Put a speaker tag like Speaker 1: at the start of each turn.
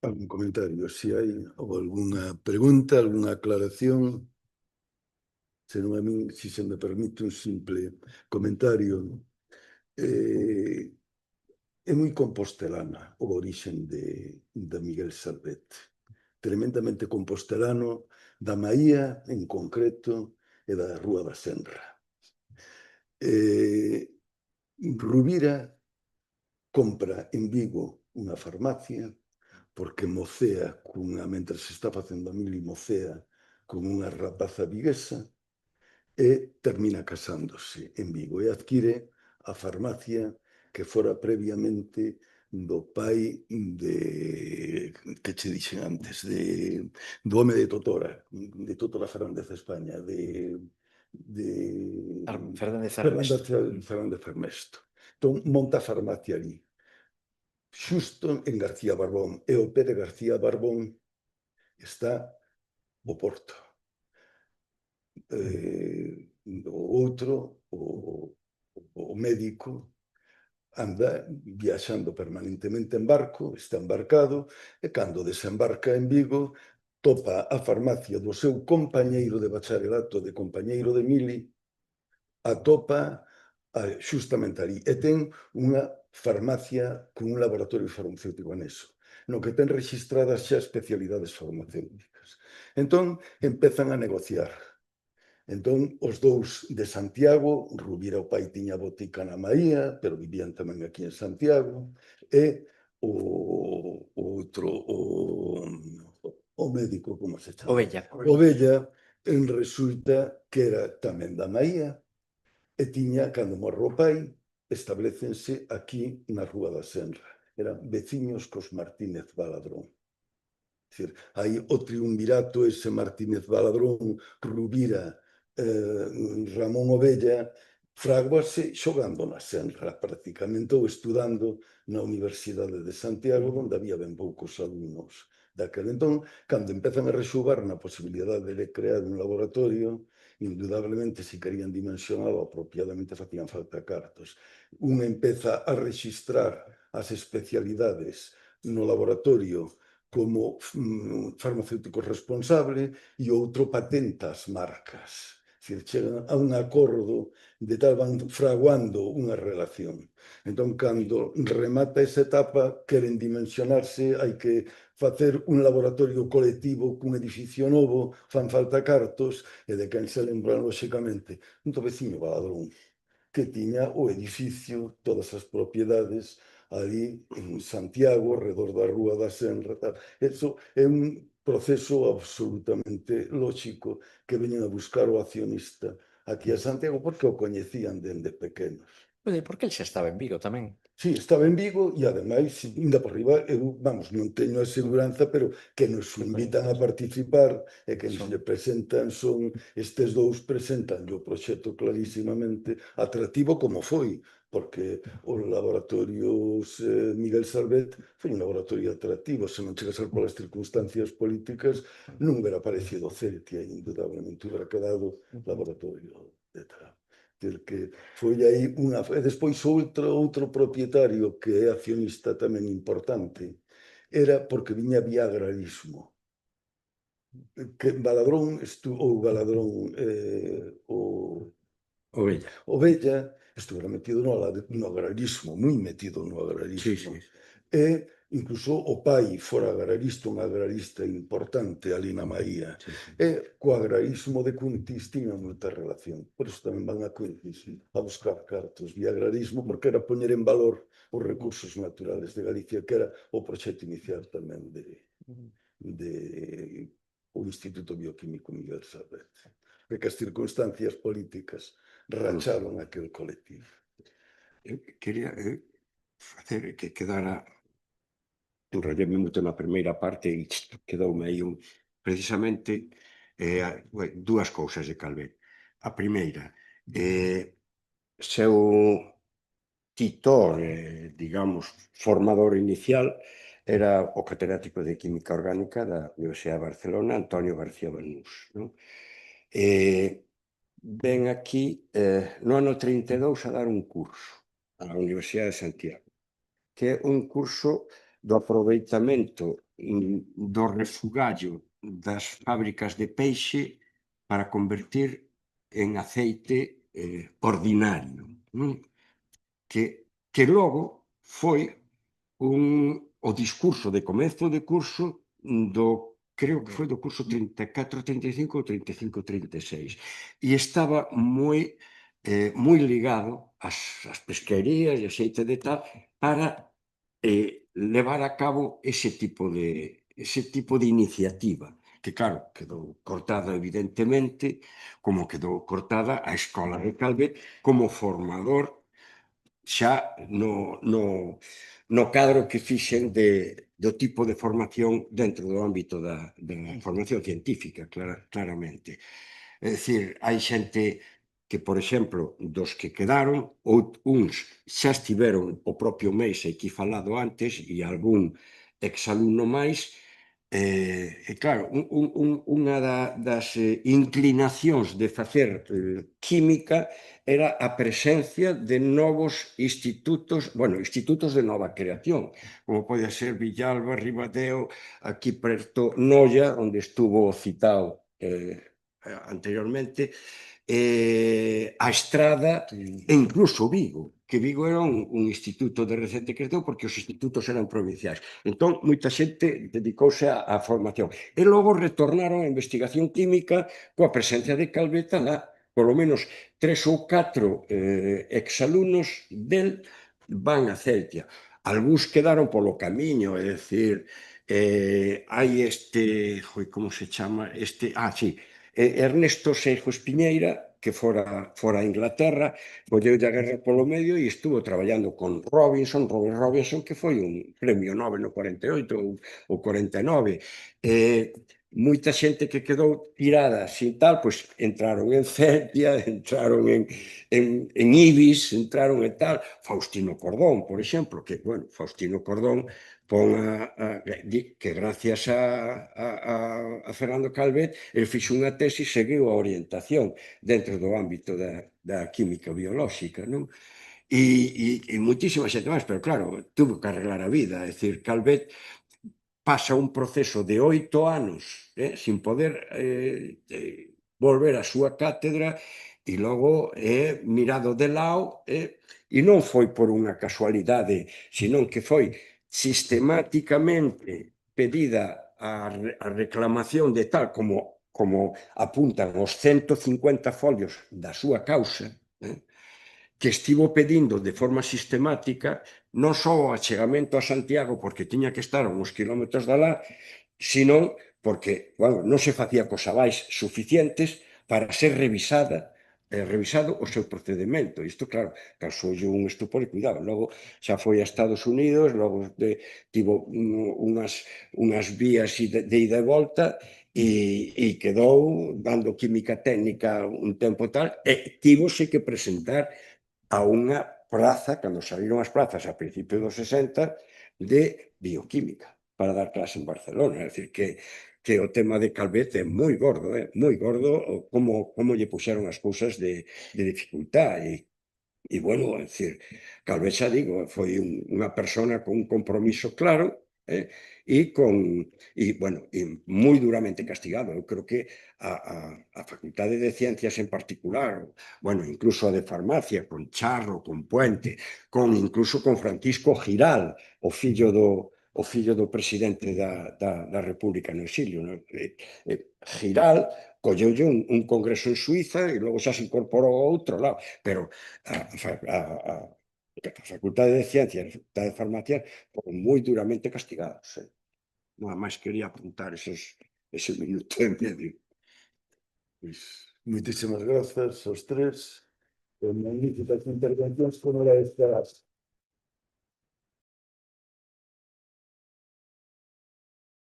Speaker 1: Algún comentario, si hai ou algunha pregunta, algunha aclaración. Se non a mí, si se me permite un simple comentario, é moi compostelana o orixen de Miguel Servet. Tremendamente compostelano da Maía, en concreto, e da Rúa da Senra. Rubira compra en Vigo unha farmacia porque mocea mentre se está facendo a mili, mocea con unha rapaza viguesa e termina casándose en Vigo e adquire a farmacia que fora previamente do pai que che dixen antes, do home de Totora Fernández de España,
Speaker 2: Fernández Armesto.
Speaker 1: Fernández Fermesto. Entón, monta a farmacia ali, xusto en García Barbón, e o pé de García Barbón está o Porto. O outro, o médico, anda viaxando permanentemente en barco, está embarcado, e cando desembarca en Vigo, topa a farmacia do seu compañeiro de bacharelato, de compañeiro de mili, atopa xustamente ali, e ten unha farmacia con un laboratorio farmacéutico anexo, no que ten registradas xa especialidades farmacéuticas. Entón, empezan a negociar. Entón, os dous de Santiago, Rubira o pai tiña botica na Maía, pero vivían tamén aquí en Santiago, e o outro, o médico, como se chama?
Speaker 2: Ovella.
Speaker 1: Ovella, resulta que era tamén da Maía, e tiña, cando morre o pai, establecense aquí na Rúa da Senra. Eran veciños cos Martínez Baladrón. Hai o triunvirato ese Martínez Baladrón, Rubira, Ramón Ovella, fraguase xogando na Senra prácticamente ou estudando na Universidade de Santiago, onde había ben poucos alumnos daquel entón. Cando empezan a rexugar na posibilidade de crear un laboratorio, indudablemente, se querían dimensionado apropiadamente, facían falta cartos. Un empeza a registrar as especialidades no laboratorio como farmacéutico responsable e outro patenta as marcas. Chegan a un acordo de tal, van fraguando unha relación. Entón, cando remata esa etapa, queren dimensionarse, hai que facer un laboratorio colectivo cun edificio novo, fan falta cartos, e de quen se lembran, lóxicamente, un veciño Baladrón, que tiña o edificio, todas as propiedades, ali en Santiago, alrededor da Rúa da Senra, tal. Eso é un proceso absolutamente lógico que veñen a buscar o accionista aquí a Santiago porque o coñecían dende pequenos.
Speaker 2: Porque el xa estaba en Vigo tamén.
Speaker 1: Sí, estaba en Vigo e, ademais, ainda por riba, eu, vamos, non teño a seguranza, pero que nos invitan a participar e que nos lle presentan estes dous presentan o proxecto clarísimamente atractivo como foi, porque os laboratorios Miguel Servet foi un laboratorio atractivo, se non chega a ser polas circunstancias políticas, non hubiera aparecido Celtia, indudablemente, hubiera quedado laboratorio de tal. Que foi aí unha... E despois outro propietario que é accionista tamén importante era porque viña vía agrarismo. Que Baladrón, ou Baladrón, Ovella, estuvera metido no agrarismo, moi metido no agrarismo. E incluso o pai fora agrarista, un agrarista importante ali na Maía. E co agrarismo de Cuntis tiña moita relación. Por iso tamén van a Cuntis a buscar cartos vía agrarismo, porque era poñer en valor os recursos naturales de Galicia, que era o proxecto inicial tamén de o Instituto Bioquímico Miguel Servet. Que as circunstancias políticas racharon aquel colectivo.
Speaker 3: Eu quería facer que quedara, enrolleme moito na primeira parte e quedoume aí precisamente dúas cousas de Calvet. A primeira, seu titor, digamos, formador inicial, era o catedrático de Química Orgánica da Universidade de Barcelona, Antonio García Banús. Ven aquí no ano 32 a dar un curso á Universidade de Santiago, que é un curso do aproveitamento do refugallo das fábricas de peixe para convertir en aceite ordinario, non? Que logo foi o discurso de comezo de curso creo que foi do curso 34-35 ou 35-36, e estaba moi ligado ás pesquerías e a xeite de tal para levar a cabo ese tipo de iniciativa, que claro, quedou cortada evidentemente, como quedou cortada a Escola de Calvet como formador xa no cadro que fixen do tipo de formación dentro do ámbito da formación científica, claramente. É dicir, hai xente que, por exemplo, dos que quedaron, uns xa estiveron o propio mes aquí falado antes e algún exalumno máis, e claro, unha das inclinacións de facer química era a presencia de novos institutos, institutos de nova creación, como pode ser Villalba, Ribadeo, aquí preto Noia, onde estuvo citado anteriormente, a Estrada e incluso Vigo, que Vigo era un instituto de recente creación porque os institutos eran provinciais. Entón, moita xente dedicouse á formación. E logo retornaron a investigación química coa presencia de Calveta lá, polo menos 3 ou 4 exalumnos del van a Celtia. Algúns quedaron polo camiño, é dicir, hai como se chama? Ernesto Seixo Espiñeira, que fora a Inglaterra, colleulle a guerra polo medio e estuvo traballando con Robert Robinson, que foi un premio Nobel no 48 ou 49. Moita xente que quedou tirada sin tal, pois entraron en Celtia, entraron en Ibis, entraron e tal. Faustino Cordón, por exemplo, que, Faustino Cordón que gracias a Fernando Calvet ele fixo unha tesi, seguiu a orientación dentro do ámbito da química biolóxica, non? E moitísima xente máis, pero claro, tuvo que arreglar a vida, é dicir, Calvet pasa un proceso de 8 anos sin poder volver á súa cátedra e logo é mirado de lado e non foi por unha casualidade, senón que foi sistemáticamente pedida a reclamación de tal como apuntan os 150 folios da súa causa, que estivo pedindo de forma sistemática non só o achegamento a Santiago porque tiña que estar a uns kilómetros de alá, senón porque non se facía cos avais suficientes para ser revisado o seu procedimento. Isto, claro, causoulle un estupor e cuidado. Logo xa foi a Estados Unidos, logo tivo unhas vías de ida e volta e quedou dando química técnica un tempo tal e tivose que presentar a unha praza, cando saíron as plazas a principios dos 60, de bioquímica para dar clase en Barcelona. É dicir, que o tema de Calvet é moi gordo, como lle puxeron as cousas de dificultad e, é dicir, Calvet, xa digo, foi unha persona con un compromiso claro e moi duramente castigado. Eu creo que a Facultade de Ciencias en particular, incluso a de Farmacia, con Charro, con Puente, incluso con Francisco Giral, o fillo do presidente da República no exilio. Giral colleulle un congreso en Suiza e logo xa se incorporou a outro lado, pero a Facultade de Ciencias e a Facultade de Farmacia foron moi duramente castigados. Nada máis quería apuntar ese minuto e medio.
Speaker 1: Pois, moitísimas grazas aos tres. Magníficas intervencións como era esta